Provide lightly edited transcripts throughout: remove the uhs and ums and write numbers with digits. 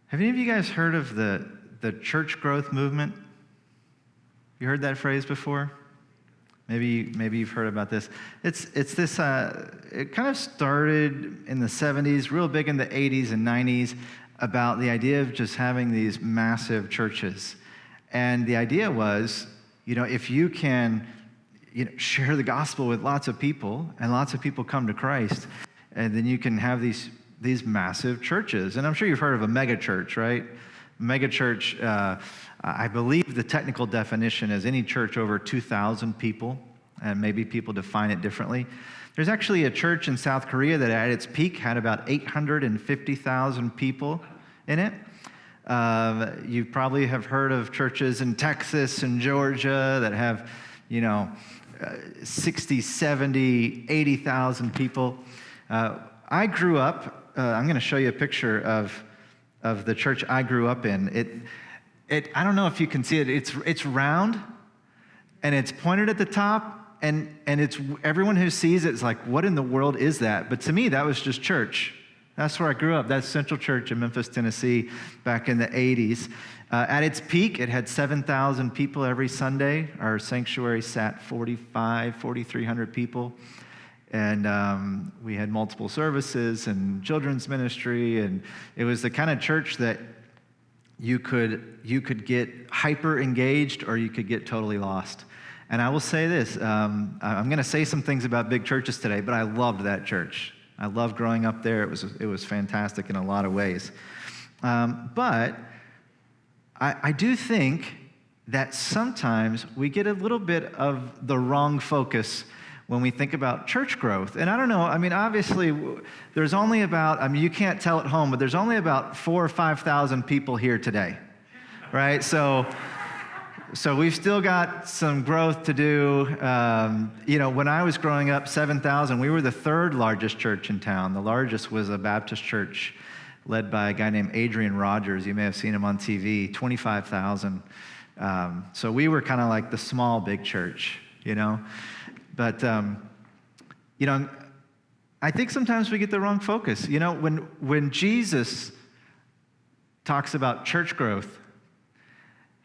Have any of you guys heard of the church growth movement? You heard that phrase before? Maybe you've heard about this. It's this. It kind of started in the 70s, real big in the 80s and 90s, about the idea of just having these massive churches. And the idea was, if you can, share the gospel with lots of people, and lots of people come to Christ, and then you can have these massive churches. And I'm sure you've heard of a mega church, right? Mega church, I believe the technical definition is any church over 2,000 people, and maybe people define it differently. There's actually a church in South Korea that at its peak had about 850,000 people in it. You probably have heard of churches in Texas and Georgia that have, 60, 70, 80,000 people. I grew up, I'm going to show you a picture of the church I grew up in. I don't know if you can see it. It's round, and it's pointed at the top, and it's everyone who sees it is like, what in the world is that? But to me, that was just church. That's where I grew up. That's Central Church in Memphis, Tennessee, back in the 80s. At its peak, it had 7,000 people every Sunday. Our sanctuary sat 4,300 people. And we had multiple services and children's ministry, and it was the kind of church that you could get hyper engaged or you could get totally lost. And I will say this, I'm going to say some things about big churches today, but I loved that church. I loved growing up there. It was fantastic in a lot of ways. But I do think that sometimes we get a little bit of the wrong focus when we think about church growth. And I don't know, obviously, there's only about, you can't tell at home, but there's only about 4,000 or 5,000 people here today, right? So we've still got some growth to do. When I was growing up, 7,000, we were the third largest church in town. The largest was a Baptist church led by a guy named Adrian Rogers. You may have seen him on TV, 25,000. So we were kind of like the small, big church, But, I think sometimes we get the wrong focus. When Jesus talks about church growth,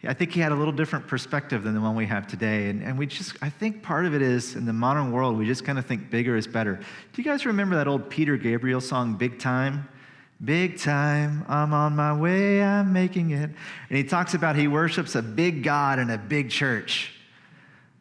I think he had a little different perspective than the one we have today. And I think part of it is, in the modern world, we just kind of think bigger is better. Do you guys remember that old Peter Gabriel song, Big Time? Big time, I'm on my way, I'm making it. And he talks about he worships a big God in a big church.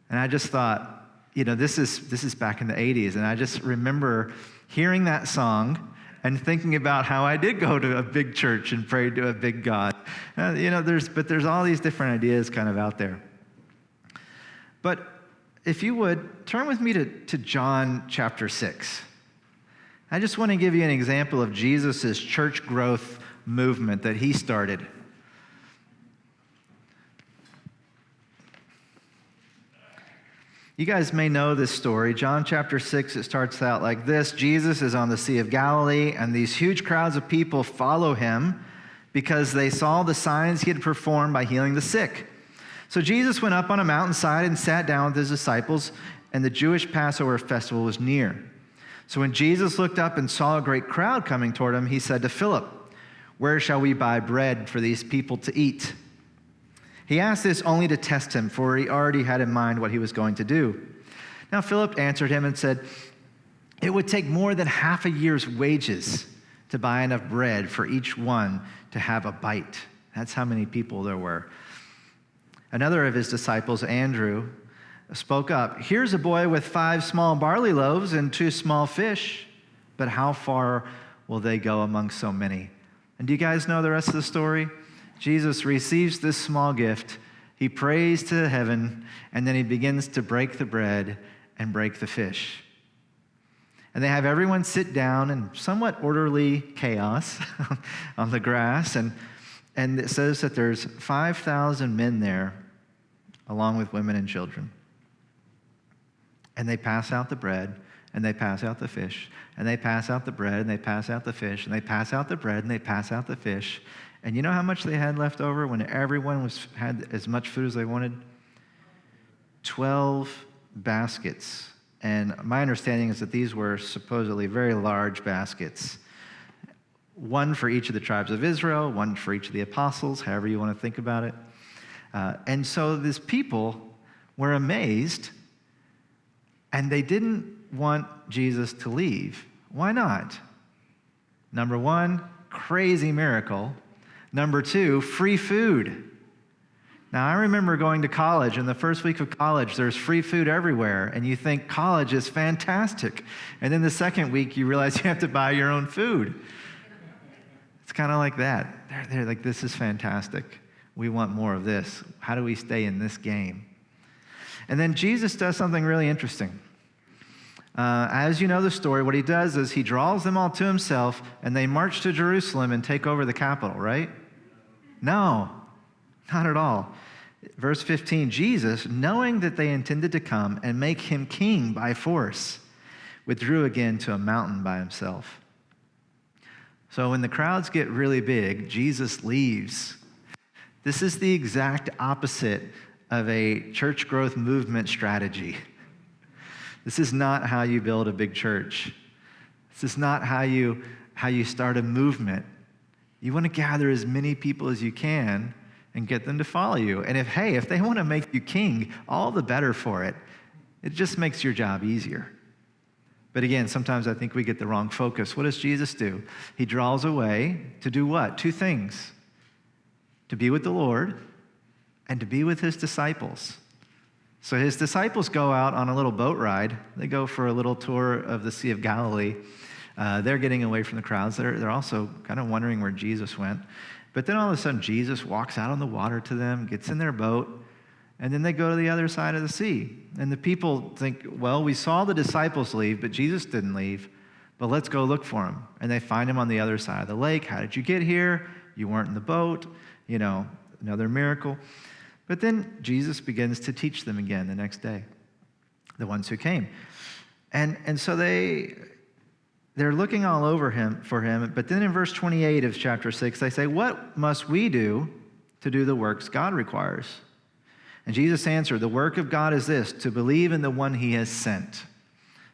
And I just thought, this is back in the 80s, and I just remember hearing that song and thinking about how I did go to a big church and pray to a big God. There's all these different ideas kind of out there. But if you would, turn with me to John chapter 6. I just want to give you an example of Jesus' church growth movement that he started. You guys may know this story. John chapter 6, it starts out like this. Jesus is on the Sea of Galilee, and these huge crowds of people follow him because they saw the signs he had performed by healing the sick. So Jesus went up on a mountainside and sat down with his disciples, and the Jewish Passover festival was near. So when Jesus looked up and saw a great crowd coming toward him, he said to Philip, "Where shall we buy bread for these people to eat?" He asked this only to test him, for he already had in mind what he was going to do. Now Philip answered him and said, "It would take more than half a year's wages to buy enough bread for each one to have a bite." That's how many people there were. Another of his disciples, Andrew, spoke up. "Here's a boy with 5 small barley loaves and 2 small fish, but how far will they go among so many?" And do you guys know the rest of the story? Jesus receives this small gift, he prays to heaven, and then he begins to break the bread and break the fish. And they have everyone sit down in somewhat orderly chaos on the grass, and it says that there's 5,000 men there, along with women and children. And they pass out the bread, and they pass out the fish, and they pass out the bread, and they pass out the fish, and they pass out the bread, and they pass out the fish. And you know how much they had left over when everyone had as much food as they wanted? 12 baskets. And my understanding is that these were supposedly very large baskets. one for each of the tribes of Israel, one for each of the apostles, however you want to think about it. And so these people were amazed, and they didn't want Jesus to leave. Why not? Number one, crazy miracle. Number two, free food. Now, I remember going to college, and the first week of college, there's free food everywhere, and you think college is fantastic. And then the second week, you realize you have to buy your own food. It's kind of like that. They're like, this is fantastic. We want more of this. How do we stay in this game? And then Jesus does something really interesting. As you know the story, what he does is he draws them all to himself, and they march to Jerusalem and take over the capital, right? No, not at all. Verse 15, Jesus, knowing that they intended to come and make him king by force, withdrew again to a mountain by himself. So when the crowds get really big, Jesus leaves. This is the exact opposite of a church growth movement strategy. This is not how you build a big church. This is not how you start a movement. You want to gather as many people as you can and get them to follow you. And if they want to make you king, all the better for it. It just makes your job easier. But again, sometimes I think we get the wrong focus. What does Jesus do? He draws away to do what? Two things. To be with the Lord and to be with his disciples. So his disciples go out on a little boat ride. They go for a little tour of the Sea of Galilee. They're getting away from the crowds. They're also kind of wondering where Jesus went. But then all of a sudden, Jesus walks out on the water to them, gets in their boat, and then they go to the other side of the sea. And the people think, well, we saw the disciples leave, but Jesus didn't leave, but let's go look for him. And they find him on the other side of the lake. How did you get here? You weren't in the boat. Another miracle. But then Jesus begins to teach them again the next day, the ones who came. And so they're looking all over him for him, but then in verse 28 of chapter 6, they say, what must we do to do the works God requires? And Jesus answered, the work of God is this, to believe in the one he has sent.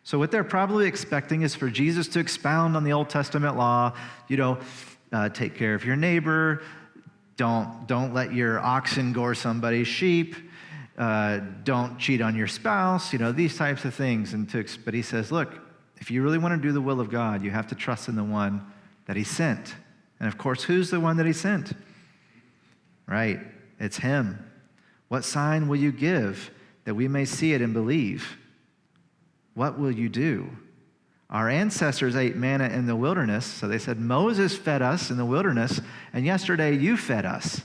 So what they're probably expecting is for Jesus to expound on the Old Testament law, take care of your neighbor, don't let your oxen gore somebody's sheep, don't cheat on your spouse, these types of things. But he says, look, if you really want to do the will of God, you have to trust in the one that he sent. And of course, who's the one that he sent? Right, it's him. What sign will you give that we may see it and believe? What will you do? Our ancestors ate manna in the wilderness. So they said, Moses fed us in the wilderness, and yesterday you fed us.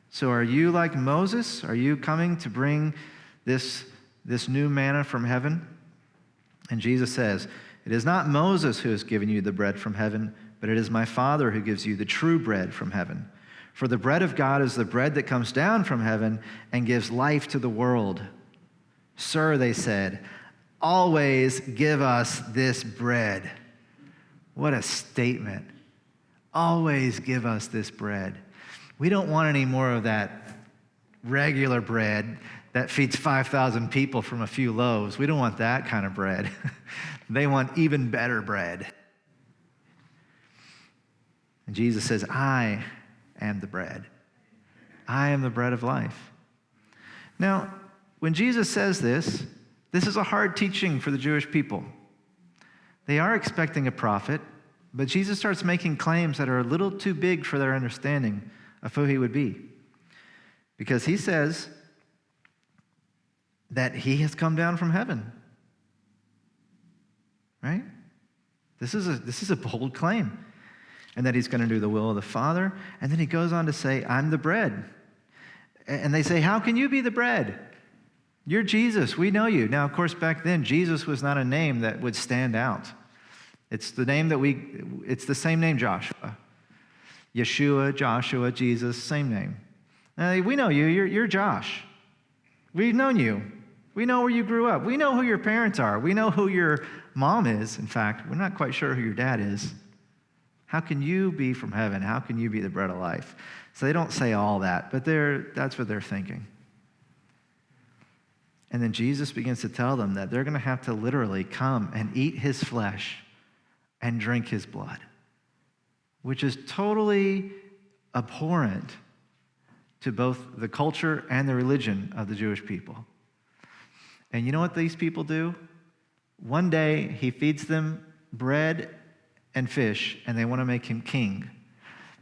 So are you like Moses? Are you coming to bring this new manna from heaven? And Jesus says, it is not Moses who has given you the bread from heaven, but it is my Father who gives you the true bread from heaven. For the bread of God is the bread that comes down from heaven and gives life to the world. Sir, they said, always give us this bread. What a statement. Always give us this bread. We don't want any more of that regular bread that feeds 5,000 people from a few loaves. We don't want that kind of bread. They want even better bread. And Jesus says, I am the bread. I am the bread of life. Now, when Jesus says this is a hard teaching for the Jewish people. They are expecting a prophet, but Jesus starts making claims that are a little too big for their understanding of who he would be. Because he says that he has come down from heaven. Right? This is a bold claim. And that he's going to do the will of the Father. And then he goes on to say, I'm the bread. And they say, how can you be the bread? You're Jesus. We know you. Now, of course, back then, Jesus was not a name that would stand out. It's the same name, Joshua. Yeshua, Joshua, Jesus, same name. We know you. You're Josh. We've known you. We know where you grew up. We know who your parents are. We know who your mom is. In fact, we're not quite sure who your dad is. How can you be from heaven? How can you be the bread of life? So they don't say all that, but that's what they're thinking. And then Jesus begins to tell them that they're going to have to literally come and eat his flesh and drink his blood. which is totally abhorrent to both the culture and the religion of the Jewish people. And you know what these people do? One day, he feeds them bread and fish, and they want to make him king.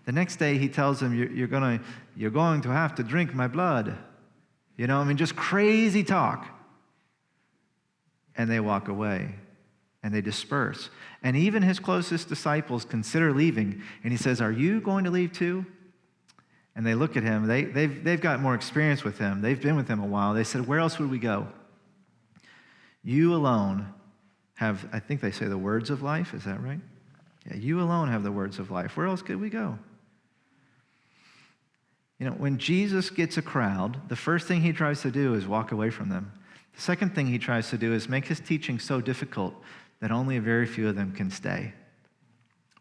The next day, he tells them, you're going to have to drink my blood. Just crazy talk. And they walk away, and they disperse. And even his closest disciples consider leaving, and he says, are you going to leave too? And they look at him. They've got more experience with him. They've been with him a while. They said, where else would we go? You alone have, I think they say, the words of life. Is that right? Yeah, you alone have the words of life. Where else could we go? When Jesus gets a crowd, the first thing he tries to do is walk away from them. The second thing he tries to do is make his teaching so difficult that only a very few of them can stay.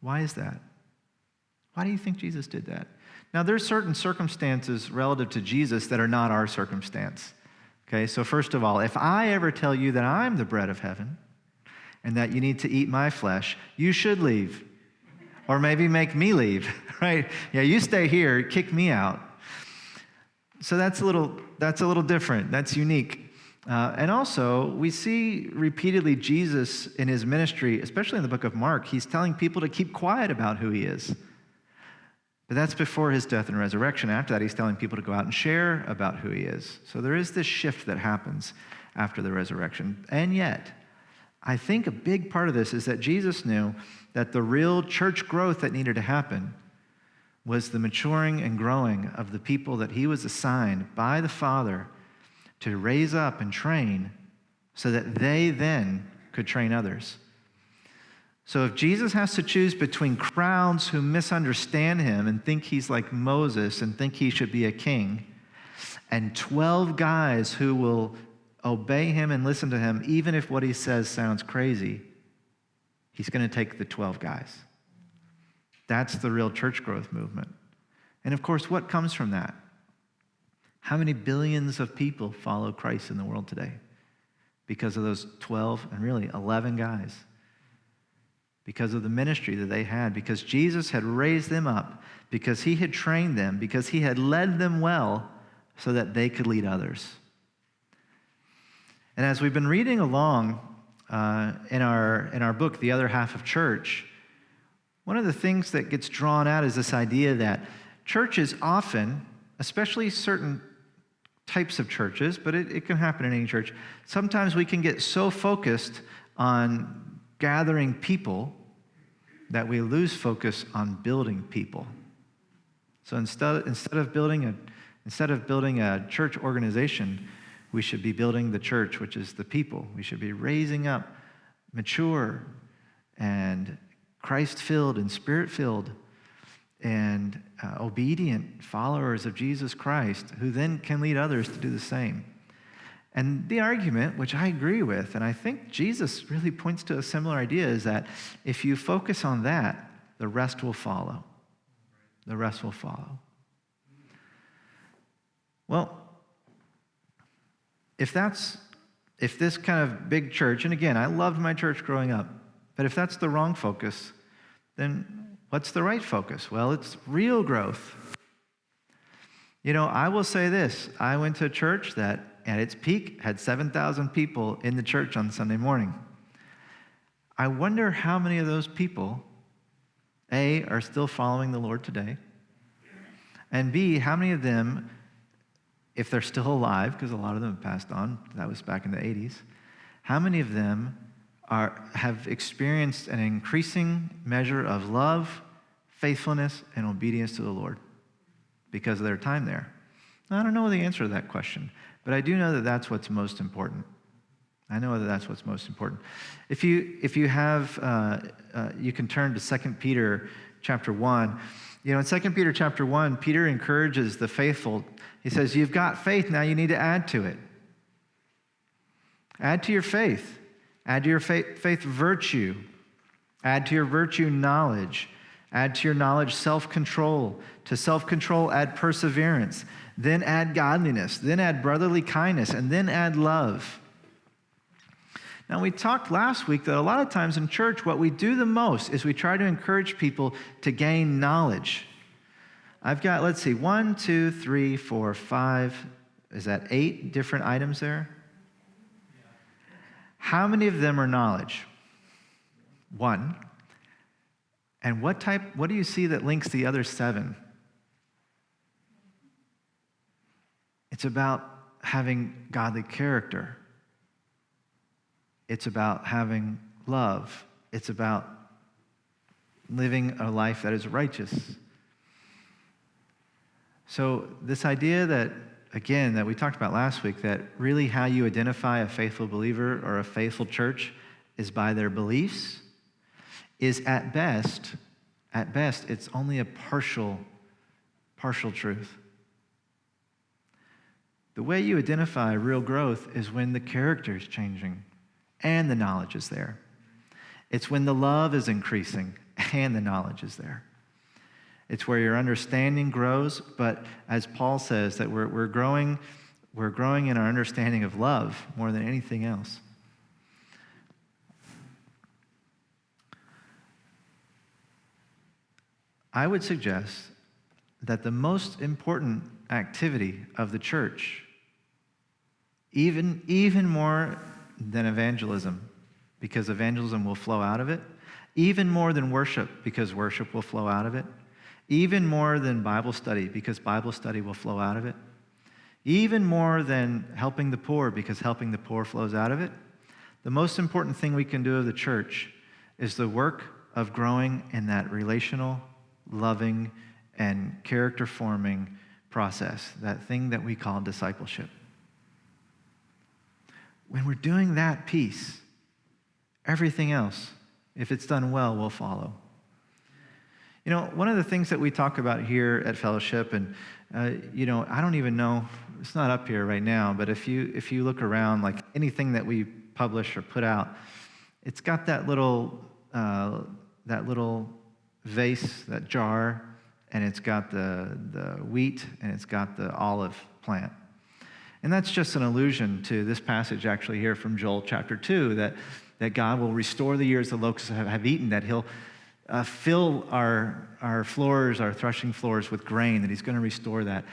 Why is that? Why do you think Jesus did that? Now, there's certain circumstances relative to Jesus that are not our circumstance. Okay, so first of all, if I ever tell you that I'm the bread of heaven and that you need to eat my flesh, you should leave. Or maybe make me leave, right? Yeah, you stay here, kick me out. So that's a little different. That's unique. And also, we see repeatedly Jesus in his ministry, especially in the book of Mark, he's telling people to keep quiet about who he is. But that's before his death and resurrection. After that, he's telling people to go out and share about who he is. So there is this shift that happens after the resurrection. And yet, I think a big part of this is that Jesus knew that the real church growth that needed to happen was the maturing and growing of the people that he was assigned by the Father to raise up and train so that they then could train others. So if Jesus has to choose between crowds who misunderstand him and think he's like Moses and think he should be a king, and 12 guys who will obey him and listen to him, even if what he says sounds crazy, he's going to take the 12 guys. That's the real church growth movement. And of course, what comes from that? How many billions of people follow Christ in the world today? Because of those 12 and really 11 guys. Because of the ministry that they had. Because Jesus had raised them up. Because he had trained them. Because he had led them well so that they could lead others. And as we've been reading along in our book, The Other Half of Church, one of the things that gets drawn out is this idea that churches often, especially certain types of churches, but it can happen in any church, sometimes we can get so focused on gathering people that we lose focus on building people. So instead of building a church organization, we should be building the church, which is the people. We should be raising up mature and Christ-filled and Spirit-filled and obedient followers of Jesus Christ who then can lead others to do the same. And the argument, which I agree with, and I think Jesus really points to a similar idea, is that if you focus on that, the rest will follow. The rest will follow. Well, if this kind of big church, and again, I loved my church growing up, but if that's the wrong focus, then what's the right focus? Well, it's real growth. I will say this. I went to a church that at its peak had 7,000 people in the church on Sunday morning. I wonder how many of those people, A, are still following the Lord today, and B, how many of them, if they're still alive, because a lot of them have passed on, that was back in the 80s, how many of them have experienced an increasing measure of love, faithfulness, and obedience to the Lord because of their time there? Now, I don't know the answer to that question, but I do know that that's what's most important. I know that that's what's most important. If you have, you can turn to 2 Peter chapter 1. In 2 Peter chapter 1, Peter encourages the faithful. He says, you've got faith, now you need to add to it. Add to your faith. Add to your faith virtue. Add to your virtue knowledge. Add to your knowledge self-control. To self-control add perseverance. Then add godliness. Then add brotherly kindness. And then add love. Now, we talked last week that a lot of times in church, what we do the most is we try to encourage people to gain knowledge. I've got, let's see, 1, 2, 3, 4, 5, is that 8 different items there? How many of them are knowledge? 1. And what do you see that links the other 7? It's about having godly character. It's about having love. It's about living a life that is righteous. So this idea that, again, that we talked about last week, that really how you identify a faithful believer or a faithful church is by their beliefs, is at best, it's only a partial truth. The way you identify real growth is when the character is changing and the knowledge is there. It's when the love is increasing and the knowledge is there. It's where your understanding grows, but as Paul says, that we're growing in our understanding of love more than anything else. I would suggest that the most important activity of the church, even more than evangelism, because evangelism will flow out of it, even more than worship, because worship will flow out of it, even more than Bible study, because Bible study will flow out of it, even more than helping the poor, because helping the poor flows out of it. The most important thing we can do of the church is the work of growing in that relational, loving, and character-forming process, that thing that we call discipleship. When we're doing that piece, everything else, if it's done well, will follow. You know, one of the things that we talk about here at Fellowship, and I don't even know, it's not up here right now, but if you look around, like anything that we publish or put out, it's got that little vase, that jar, and it's got the wheat, and it's got the olive plant. And that's just an allusion to this passage actually here from Joel chapter 2, that God will restore the years the locusts have eaten, that he'll fill our floors, our threshing floors with grain, that he's going to restore that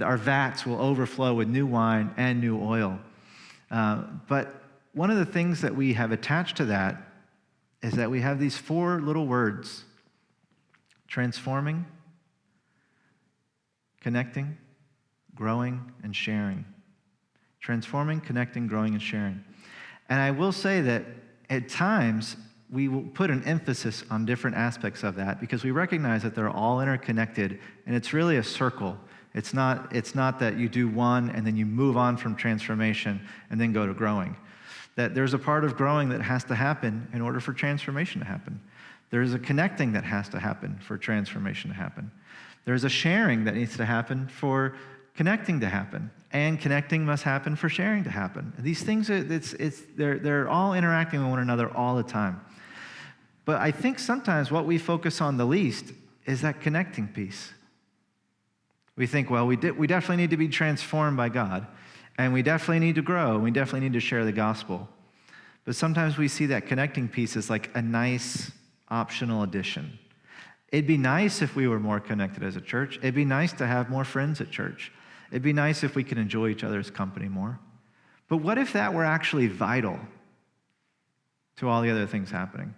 our vats will overflow with new wine and new oil. But one of the things that we have attached to that is that we have these 4 little words: transforming, connecting, growing, and sharing. Transforming, connecting, growing, and sharing. And I will say that at times we will put an emphasis on different aspects of that because we recognize that they're all interconnected, and it's really a circle. It's not that you do one and then you move on from transformation and then go to growing. That there's a part of growing that has to happen in order for transformation to happen. There's a connecting that has to happen for transformation to happen. There's a sharing that needs to happen for connecting to happen. And connecting must happen for sharing to happen. These things, they're all interacting with one another all the time. But I think sometimes what we focus on the least is that connecting piece. We think, well, we definitely need to be transformed by God, and we definitely need to grow, and we definitely need to share the gospel. But sometimes we see that connecting piece as like a nice optional addition. It'd be nice if we were more connected as a church. It'd be nice to have more friends at church. It'd be nice if we could enjoy each other's company more. But what if that were actually vital to all the other things happening?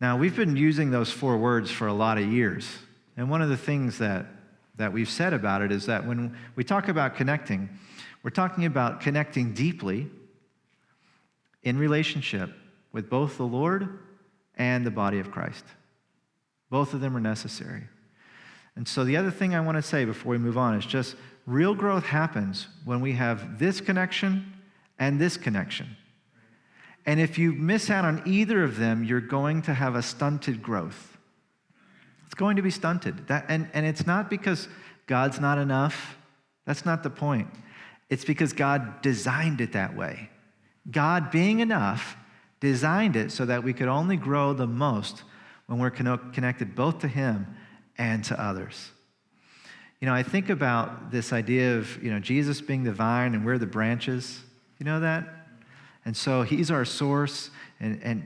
Now, we've been using those 4 words for a lot of years. And one of the things that we've said about it is that when we talk about connecting, we're talking about connecting deeply in relationship with both the Lord and the body of Christ. Both of them are necessary. And so the other thing I want to say before we move on is just real growth happens when we have this connection and this connection. And if you miss out on either of them, you're going to have a stunted growth. It's going to be stunted. And it's not because God's not enough. That's not the point. It's because God designed it that way. God, being enough, designed it so that we could only grow the most when we're connected both to him and to others. You know, I think about this idea of, Jesus being the vine and we're the branches. You know that? And so he's our source.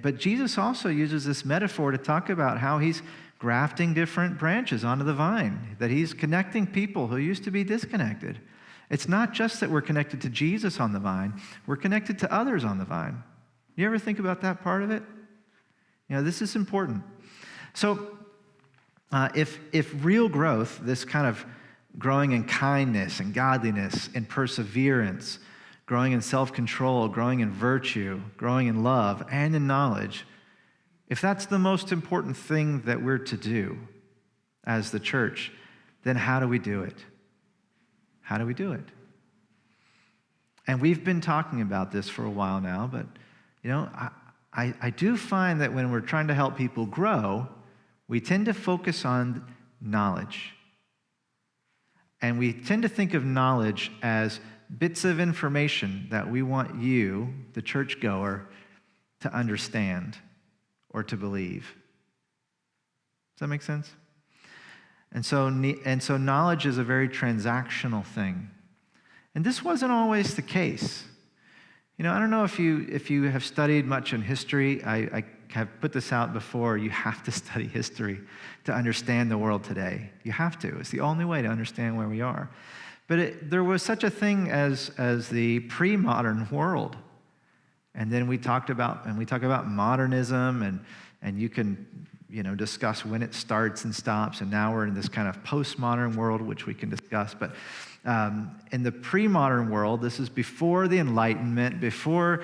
But Jesus also uses this metaphor to talk about how he's grafting different branches onto the vine, that he's connecting people who used to be disconnected. It's not just that we're connected to Jesus on the vine, we're connected to others on the vine. You ever think about that part of it? This is important. So if real growth, this kind of growing in kindness and godliness and perseverance, growing in self-control, growing in virtue, growing in love and in knowledge, if that's the most important thing that we're to do as the church, then how do we do it? How do we do it? And we've been talking about this for a while now, but I do find that when we're trying to help people grow, we tend to focus on knowledge. And we tend to think of knowledge as bits of information that we want you, the churchgoer, to understand or to believe. Does that make sense? And so knowledge is a very transactional thing. And this wasn't always the case. I don't know if you have studied much in history. I have put this out before. You have to study history to understand the world today. You have to. It's the only way to understand where we are. But there was such a thing as the pre-modern world. And then we talk about modernism, and you can discuss when it starts and stops. And now we're in this kind of postmodern world, which we can discuss. But in the pre-modern world, this is before the Enlightenment, before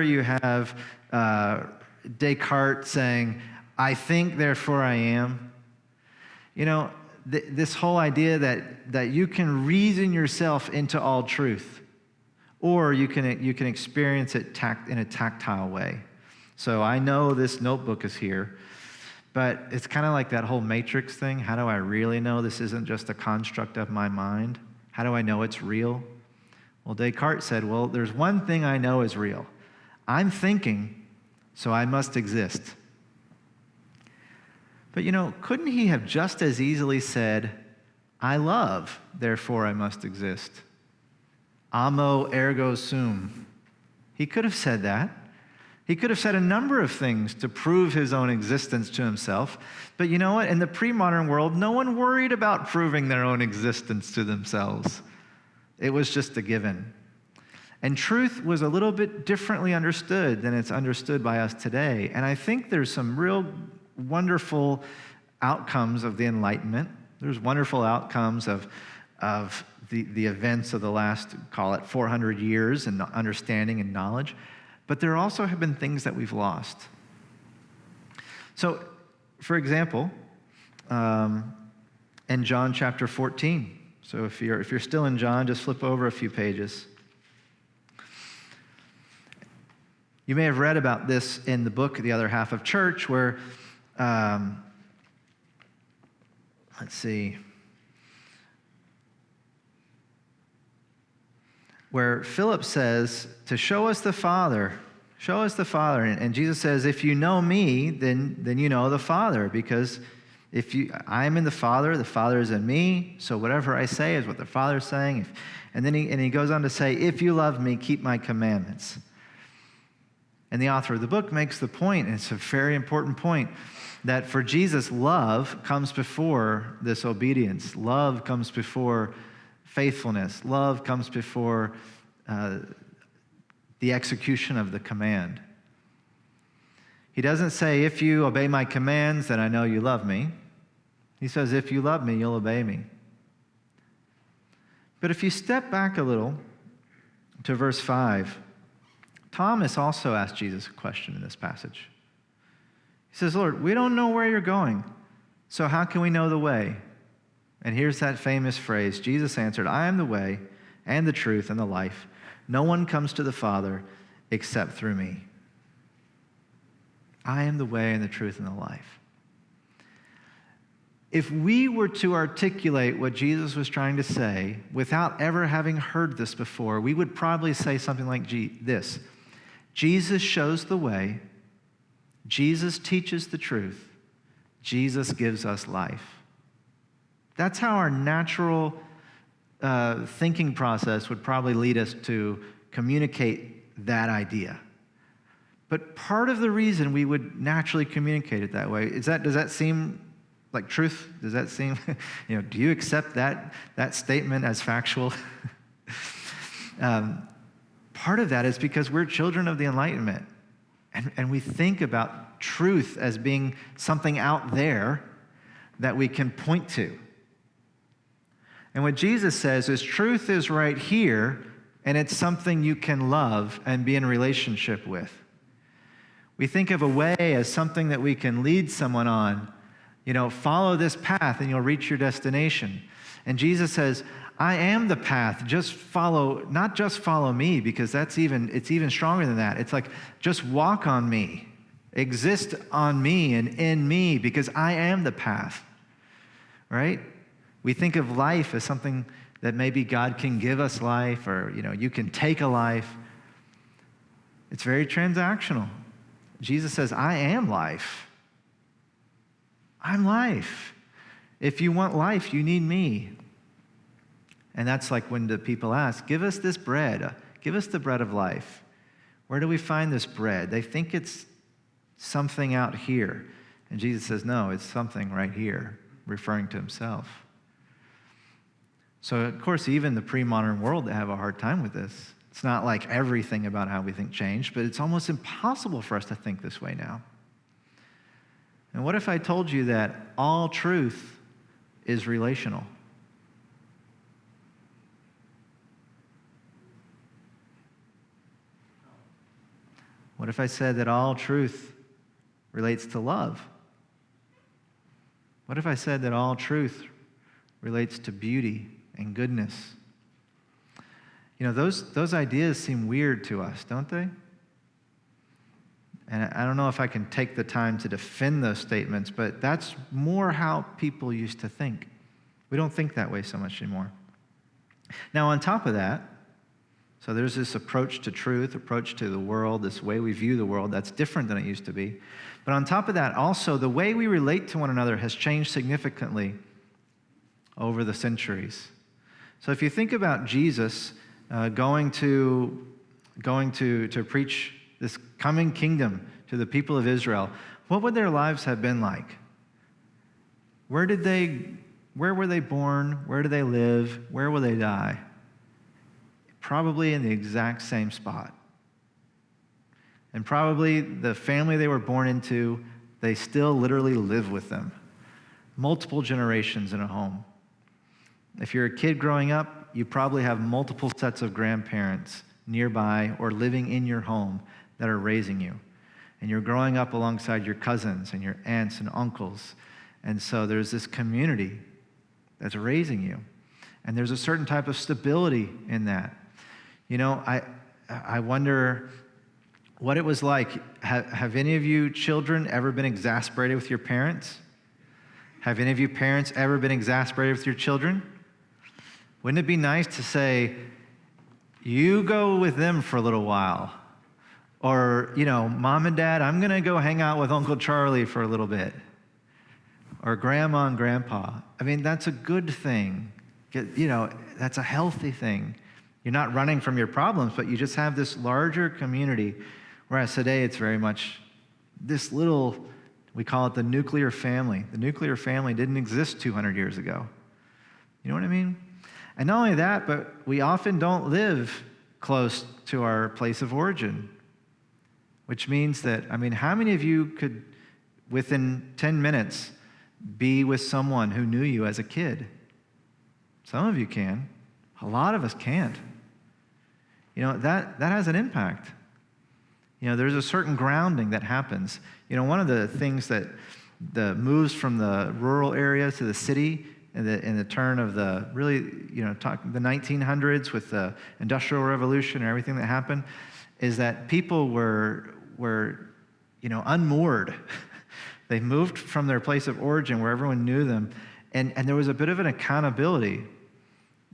you have Descartes saying, "I think, therefore I am." This whole idea that you can reason yourself into all truth, or you can experience it in a tactile way. So I know this notebook is here, but it's kind of like that whole matrix thing. How do I really know this isn't just a construct of my mind? How do I know it's real? Well, Descartes said, well, there's one thing I know is real. I'm thinking, so I must exist. But couldn't he have just as easily said, I love, therefore I must exist? Amo ergo sum. He could have said that. He could have said a number of things to prove his own existence to himself. But you know what? In the pre-modern world, no one worried about proving their own existence to themselves. It was just a given. And truth was a little bit differently understood than it's understood by us today. And I think there's some real wonderful outcomes of the Enlightenment. There's wonderful outcomes of the events of the last, call it 400 years in understanding and knowledge. But there also have been things that we've lost. So, for example, in John chapter 14. So if you're still in John, just flip over a few pages. You may have read about this in the book, The Other Half of Church, where, let's see, where Philip says, to show us the Father, show us the Father. And Jesus says, if you know me, then you know the Father, because I am in the Father is in me, so whatever I say is what the Father is saying. And then he goes on to say, if you love me, keep my commandments. And the author of the book makes the point, and it's a very important point, that for Jesus, love comes before this obedience. Love comes before faithfulness. Love comes before the execution of the command. He doesn't say, if you obey my commands, then I know you love me. He says, if you love me, you'll obey me. But if you step back a little to verse 5, Thomas also asked Jesus a question in this passage. He says, Lord, we don't know where you're going, so how can we know the way? And here's that famous phrase. Jesus answered, I am the way and the truth and the life. No one comes to the Father except through me. I am the way and the truth and the life. If we were to articulate what Jesus was trying to say without ever having heard this before, we would probably say something like this. Jesus shows the way. Jesus teaches the truth. Jesus gives us life. That's how our natural thinking process would probably lead us to communicate that idea. But part of the reason we would naturally communicate it that way, does that seem like truth? Does that seem, do you accept that statement as factual? Part of that is because we're children of the Enlightenment. And we think about truth as being something out there that we can point to. And what Jesus says is truth is right here, and it's something you can love and be in relationship with. We think of a way as something that we can lead someone on. Follow this path and you'll reach your destination. And Jesus says, I am the path. Not just follow me, because it's even stronger than that. It's like, just walk on me. Exist on me and in me, because I am the path. Right? We think of life as something that maybe God can give us life, or, you can take a life. It's very transactional. Jesus says, I am life. I'm life. If you want life, you need me. And that's like when the people ask, give us this bread. Give us the bread of life. Where do we find this bread? They think it's something out here. And Jesus says, no, it's something right here, referring to himself. So, of course, even the pre-modern world, they have a hard time with this. It's not like everything about how we think changed, but it's almost impossible for us to think this way now. And what if I told you that all truth is relational? What if I said that all truth relates to love? What if I said that all truth relates to beauty and goodness? Those ideas seem weird to us, don't they? And I don't know if I can take the time to defend those statements, but that's more how people used to think. We don't think that way so much anymore. Now, on top of that, so there's this approach to truth, approach to the world, this way we view the world that's different than it used to be. But on top of that, also, the way we relate to one another has changed significantly over the centuries. So if you think about Jesus going to preach this coming kingdom to the people of Israel, what would their lives have been like? Where were they born? Where do they live? Where will they die? Probably in the exact same spot. And probably the family they were born into, they still literally live with them. Multiple generations in a home. If you're a kid growing up, you probably have multiple sets of grandparents nearby or living in your home that are raising you. And you're growing up alongside your cousins and your aunts and uncles. And so there's this community that's raising you. And there's a certain type of stability in that. I wonder what it was like. Have any of you children ever been exasperated with your parents? Have any of you parents ever been exasperated with your children? Wouldn't it be nice to say, you go with them for a little while? Or, Mom and Dad, I'm going to go hang out with Uncle Charlie for a little bit. Or Grandma and Grandpa. I mean, that's a good thing. That's a healthy thing. You're not running from your problems, but you just have this larger community. Whereas today, it's very much this little, we call it the nuclear family. The nuclear family didn't exist 200 years ago. You know what I mean? And not only that, but we often don't live close to our place of origin, which means that, how many of you could, within 10 minutes, be with someone who knew you as a kid? Some of you can. A lot of us can't. That has an impact. There's a certain grounding that happens. One of the things that moves from the rural area to the city in the turn of the the 1900s with the Industrial Revolution and everything that happened, is that people were unmoored. They moved from their place of origin where everyone knew them, and there was a bit of an accountability.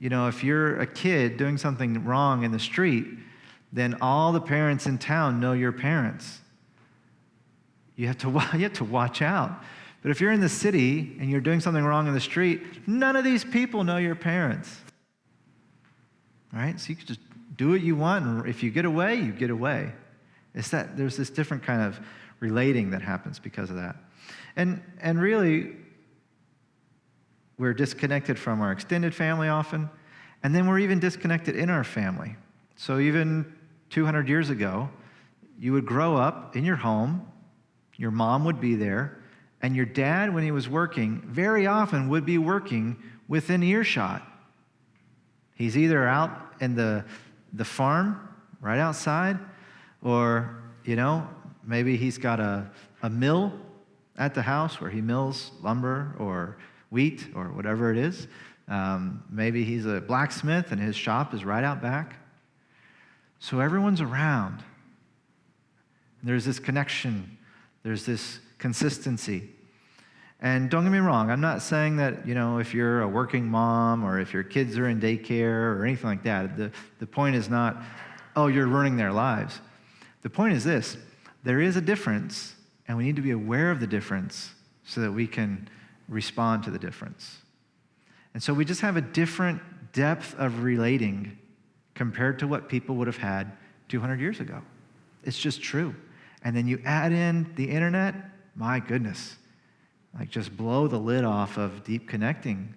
If you're a kid doing something wrong in the street, then all the parents in town know your parents. You have to watch out. But if you're in the city and you're doing something wrong in the street, none of these people know your parents. All right? So you could just do what you want, and if you get away, you get away. It's that there's this different kind of relating that happens because of that. And really, we're disconnected from our extended family often, and then we're even disconnected in our family. So even 200 years ago, you would grow up in your home, your mom would be there, and your dad, when he was working, very often would be working within earshot. He's either out in the farm, right outside, or, maybe he's got a mill at the house where he mills lumber or wheat or whatever it is. Maybe he's a blacksmith and his shop is right out back. So everyone's around. There's this connection. There's this consistency. And don't get me wrong, I'm not saying that, if you're a working mom or if your kids are in daycare or anything like that, the point is not, oh, you're ruining their lives. The point is this: there is a difference, and we need to be aware of the difference so that we can respond to the difference. And so we just have a different depth of relating compared to what people would have had 200 years ago. It's just true. And then you add in the internet, my goodness, just blow the lid off of deep connecting.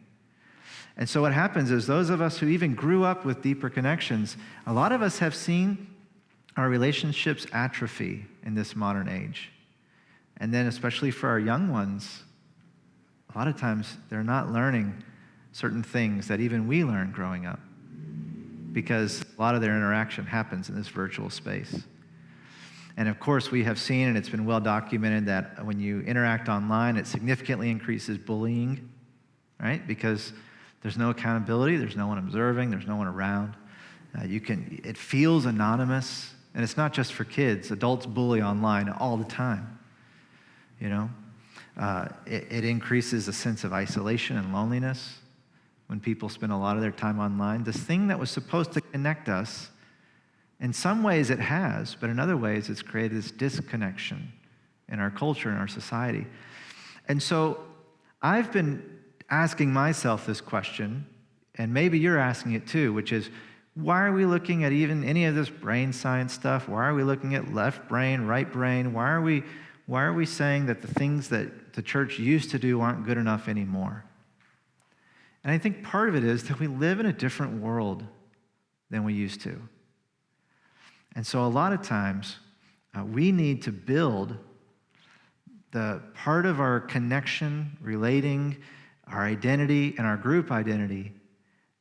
And so what happens is those of us who even grew up with deeper connections, a lot of us have seen our relationships atrophy in this modern age. And then especially for our young ones, a lot of times they're not learning certain things that even we learned growing up, because a lot of their interaction happens in this virtual space. And of course, we have seen, and it's been well documented, that when you interact online, it significantly increases bullying, right? Because there's no accountability, there's no one observing, there's no one around. It feels anonymous, and it's not just for kids. Adults bully online all the time, It increases a sense of isolation and loneliness when people spend a lot of their time online. This thing that was supposed to connect us, in some ways it has, but in other ways it's created this disconnection in our culture and our society. And so I've been asking myself this question, and maybe you're asking it too, which is, why are we looking at even any of this brain science stuff? Why are we looking at left brain, right brain? Why are we saying that the things that the church used to do aren't good enough anymore? And I think part of it is that we live in a different world than we used to. And so a lot of times, we need to build the part of our connection, relating, our identity, and our group identity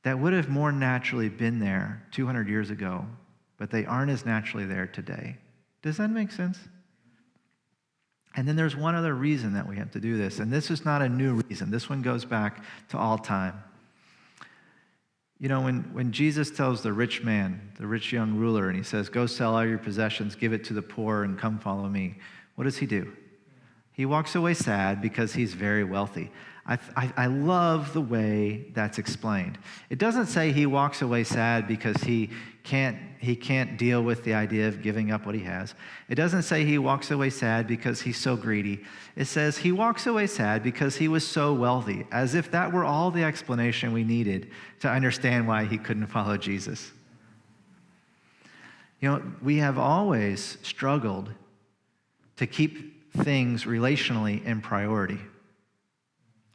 that would have more naturally been there 200 years ago, but they aren't as naturally there today. Does that make sense? And then there's one other reason that we have to do this, and this is not a new reason. This one goes back to all time. When Jesus tells the rich man, the rich young ruler, and he says, go sell all your possessions, give it to the poor, and come follow me, what does he do? He walks away sad because he's very wealthy. I love the way that's explained. It doesn't say he walks away sad because he can't deal with the idea of giving up what he has. It doesn't say he walks away sad because he's so greedy. It says he walks away sad because he was so wealthy, as if that were all the explanation we needed to understand why he couldn't follow Jesus. We have always struggled to keep things relationally in priority.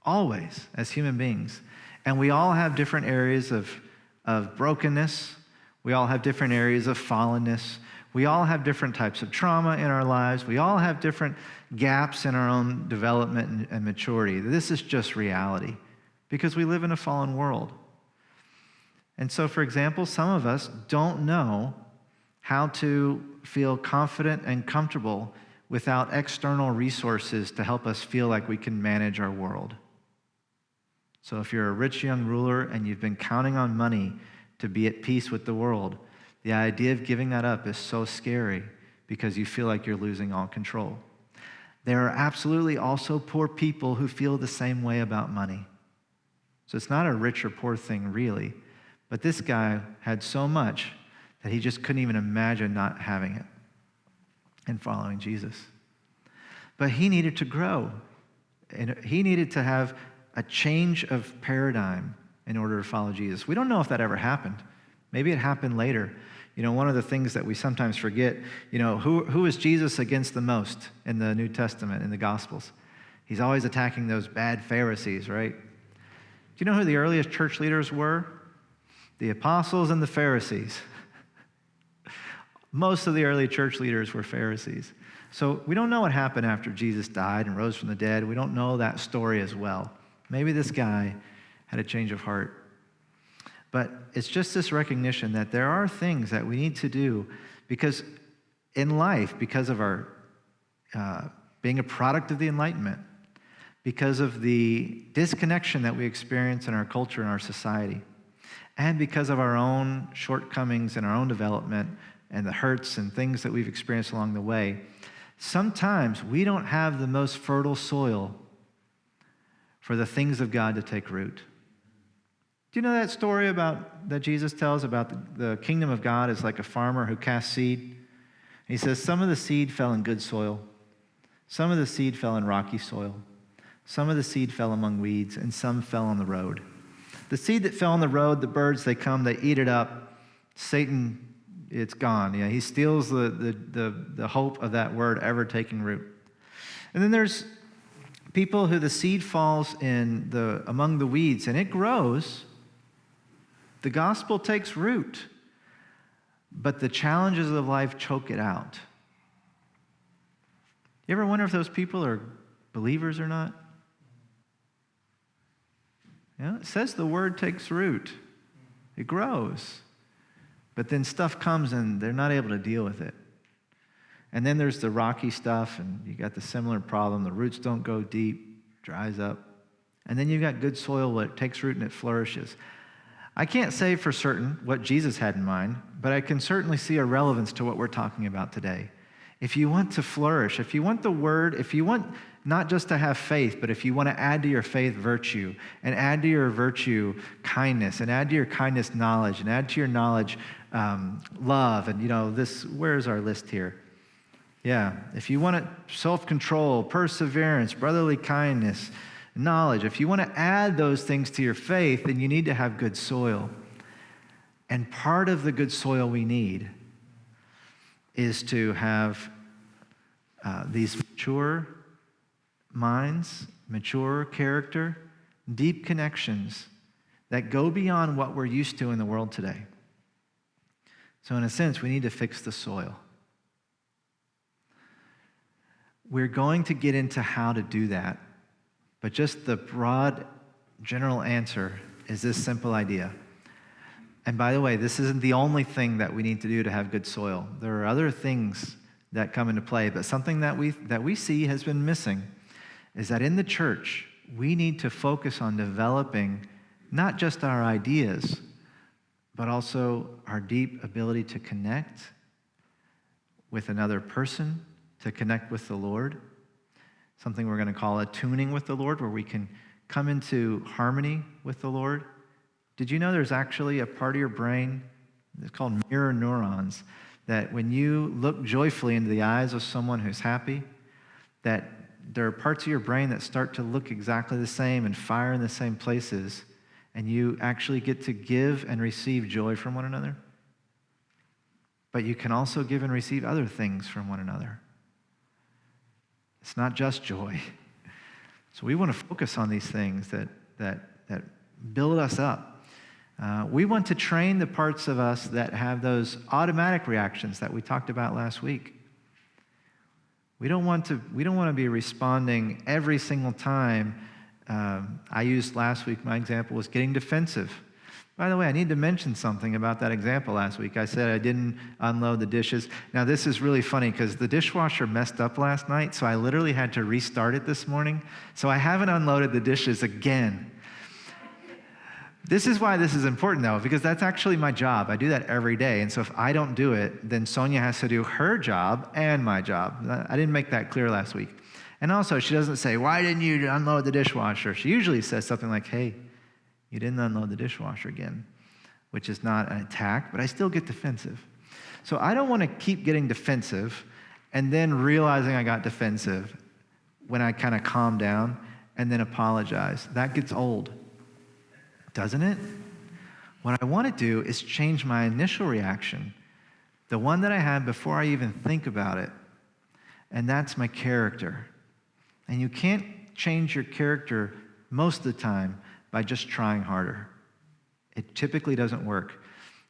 Always, as human beings. And we all have different areas of brokenness. We all have different areas of fallenness. We all have different types of trauma in our lives. We all have different gaps in our own development and maturity. This is just reality because we live in a fallen world. And so, for example, some of us don't know how to feel confident and comfortable without external resources to help us feel like we can manage our world. So if you're a rich young ruler and you've been counting on money to be at peace with the world, the idea of giving that up is so scary because you feel like you're losing all control. There are absolutely also poor people who feel the same way about money. So it's not a rich or poor thing really, but this guy had so much that he just couldn't even imagine not having it and following Jesus. But he needed to grow, and he needed to have a change of paradigm in order to follow Jesus. We don't know if that ever happened. Maybe it happened later. One of the things that we sometimes forget, who is Jesus against the most in the New Testament, in the Gospels? He's always attacking those bad Pharisees, right? Do you know who the earliest church leaders were? The apostles and the Pharisees. Most of the early church leaders were Pharisees. So we don't know what happened after Jesus died and rose from the dead. We don't know that story as well. Maybe this guy had a change of heart. But it's just this recognition that there are things that we need to do because in life, because of our being a product of the Enlightenment, because of the disconnection that we experience in our culture and our society, and because of our own shortcomings and our own development and the hurts and things that we've experienced along the way, sometimes we don't have the most fertile soil for the things of God to take root. Do you know that story that Jesus tells about the kingdom of God is like a farmer who casts seed? He says some of the seed fell in good soil, some of the seed fell in rocky soil, some of the seed fell among weeds, and some fell on the road. The seed that fell on the road, the birds, they come, they eat it up. Satan, it's gone. He steals the hope of that word ever taking root. And then there's people who the seed falls among the weeds, and it grows. The gospel takes root, but the challenges of life choke it out. You ever wonder if those people are believers or not? It says the word takes root. It grows. But then stuff comes and they're not able to deal with it. And then there's the rocky stuff, and you got the similar problem. The roots don't go deep, dries up. And then you got good soil where it takes root and it flourishes. I can't say for certain what Jesus had in mind, but I can certainly see a relevance to what we're talking about today. If you want to flourish, if you want the word, if you want not just to have faith, but if you want to add to your faith virtue, and add to your virtue kindness, and add to your kindness knowledge, and add to your knowledge love, and where's our list here? Yeah, if you want self-control, perseverance, brotherly kindness, knowledge, if you want to add those things to your faith, then you need to have good soil. And part of the good soil we need is to have these mature minds, mature character, deep connections that go beyond what we're used to in the world today. So in a sense, we need to fix the soil. We're going to get into how to do that, but just the broad general answer is this simple idea. And by the way, this isn't the only thing that we need to do to have good soil. There are other things that come into play, but something that we see has been missing is that in the church, we need to focus on developing not just our ideas, but also our deep ability to connect with another person, to connect with the Lord. Something we're going to call attuning with the Lord, where we can come into harmony with the Lord. Did you know there's actually a part of your brain, it's called mirror neurons, that when you look joyfully into the eyes of someone who's happy, that there are parts of your brain that start to look exactly the same and fire in the same places, and you actually get to give and receive joy from one another. But you can also give and receive other things from one another. It's not just joy. So we want to focus on these things that build us up. We want to train the parts of us that have those automatic reactions that we talked about last week. We don't want to be responding every single time. I used last week, my example was getting defensive. By the way, I need to mention something about that example last week. I said I didn't unload the dishes. Now, this is really funny because the dishwasher messed up last night, so I literally had to restart it this morning. So I haven't unloaded the dishes again. This is why this is important, though, because that's actually my job. I do that every day. And so if I don't do it, then Sonia has to do her job and my job. I didn't make that clear last week. And also, she doesn't say, "Why didn't you unload the dishwasher?" She usually says something like, "Hey, you didn't unload the dishwasher again," which is not an attack, but I still get defensive. So I don't want to keep getting defensive and then realizing I got defensive when I kind of calm down and then apologize. That gets old, doesn't it? What I want to do is change my initial reaction the one that I had before I even think about it, and that's my character. And you can't change your character most of the time by just trying harder. It typically doesn't work.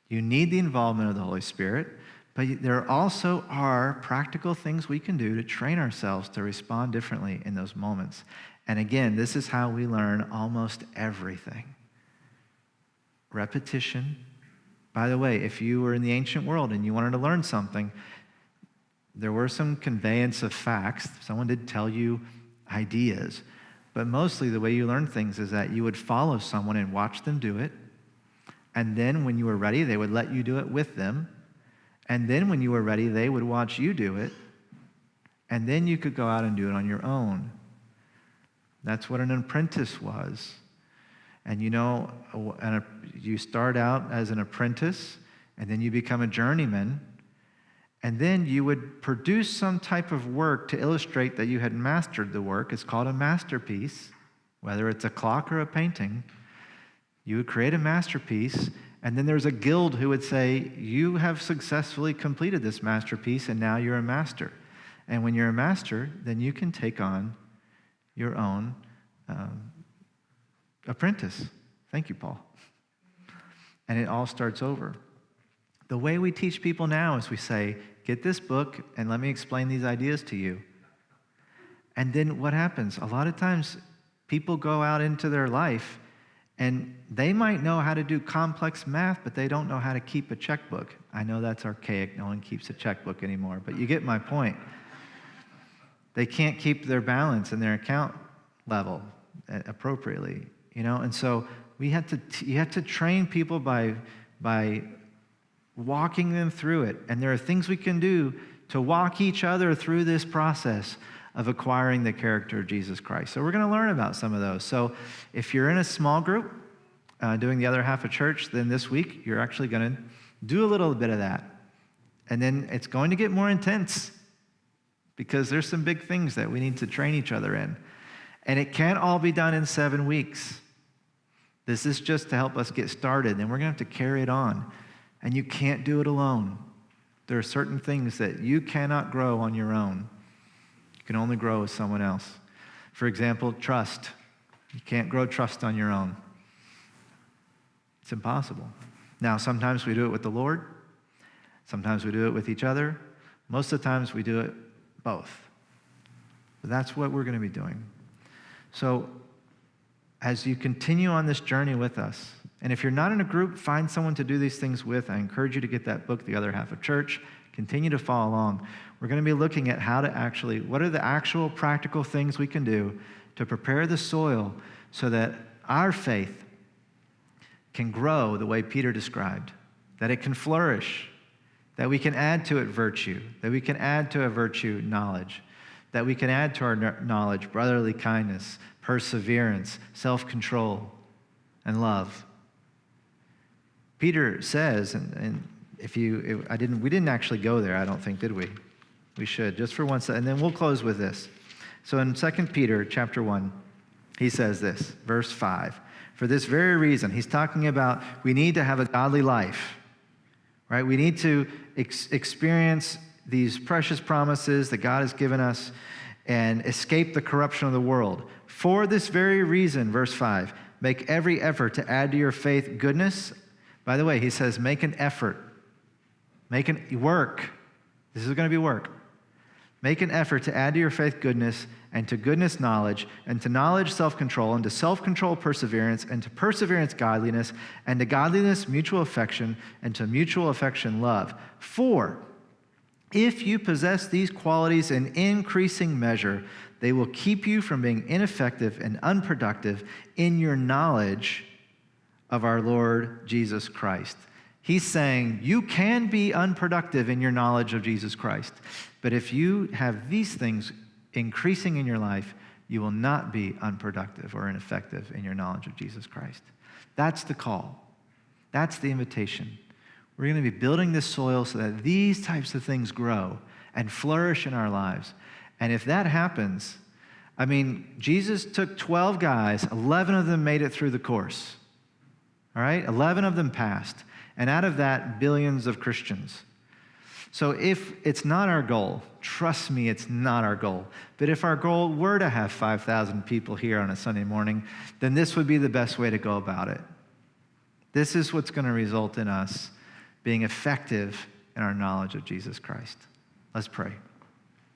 You need the involvement of the Holy Spirit, but there also are practical things we can do to train ourselves to respond differently in those moments. And again, this is how we learn almost everything. Repetition. By the way, if you were in the ancient world and you wanted to learn something, there were some conveyance of facts. Someone did tell you ideas. But mostly the way you learn things is that you would follow someone and watch them do it. And then when you were ready, they would let you do it with them. And then when you were ready, they would watch you do it. And then you could go out and do it on your own. That's what an apprentice was. And you start out as an apprentice, and then you become a journeyman. And then you would produce some type of work to illustrate that you had mastered the work. It's called a masterpiece, whether it's a clock or a painting. You would create a masterpiece, and then there's a guild who would say, you have successfully completed this masterpiece, and now you're a master. And when you're a master, then you can take on your own apprentice. Thank you, Paul. And it all starts over. The way we teach people now is we say, get this book and let me explain these ideas to you. And then what happens? A lot of times people go out into their life and they might know how to do complex math, but they don't know how to keep a checkbook. I know that's archaic. No one keeps a checkbook anymore, but you get my point. They can't keep their balance and their account level appropriately, And so you have to train people by walking them through it. And there are things we can do to walk each other through this process of acquiring the character of Jesus Christ. So we're going to learn about some of those. So if you're in a small group doing the other half of church, then this week you're actually going to do a little bit of that. And then it's going to get more intense because there's some big things that we need to train each other in. And it can't all be done in 7 weeks. This is just to help us get started, and we're going to have to carry it on. And you can't do it alone. There are certain things that you cannot grow on your own. You can only grow with someone else. For example, trust. You can't grow trust on your own. It's impossible. Now, sometimes we do it with the Lord. Sometimes we do it with each other. Most of the times we do it both. But that's what we're going to be doing. So as you continue on this journey with us, and if you're not in a group, find someone to do these things with. I encourage you to get that book, The Other Half of Church. Continue to follow along. We're going to be looking at what are the actual practical things we can do to prepare the soil so that our faith can grow the way Peter described, that it can flourish, that we can add to it virtue, that we can add to a virtue knowledge, that we can add to our knowledge brotherly kindness, perseverance, self-control, and love. Peter says, and we didn't actually go there, I don't think, did we? We should, just for one second, and then we'll close with this. So in 2 Peter chapter 1, he says this, verse 5, for this very reason, he's talking about we need to have a godly life, right? We need to experience these precious promises that God has given us and escape the corruption of the world. For this very reason, verse 5, make every effort to add to your faith goodness. By the way, he says, make an effort. Make an work. This is going to be work. Make an effort to add to your faith goodness, and to goodness knowledge, and to knowledge self-control, and to self-control perseverance, and to perseverance godliness, and to godliness mutual affection, and to mutual affection love. For if you possess these qualities in increasing measure, they will keep you from being ineffective and unproductive in your knowledge of our Lord Jesus Christ. He's saying you can be unproductive in your knowledge of Jesus Christ, but if you have these things increasing in your life, you will not be unproductive or ineffective in your knowledge of Jesus Christ. That's the call. That's the invitation. We're going to be building this soil so that these types of things grow and flourish in our lives. And if that happens, Jesus took 12 guys, 11 of them made it through the course. All right? 11 of them passed. And out of that, billions of Christians. So if it's not our goal, trust me, it's not our goal. But if our goal were to have 5,000 people here on a Sunday morning, then this would be the best way to go about it. This is what's going to result in us being effective in our knowledge of Jesus Christ. Let's pray.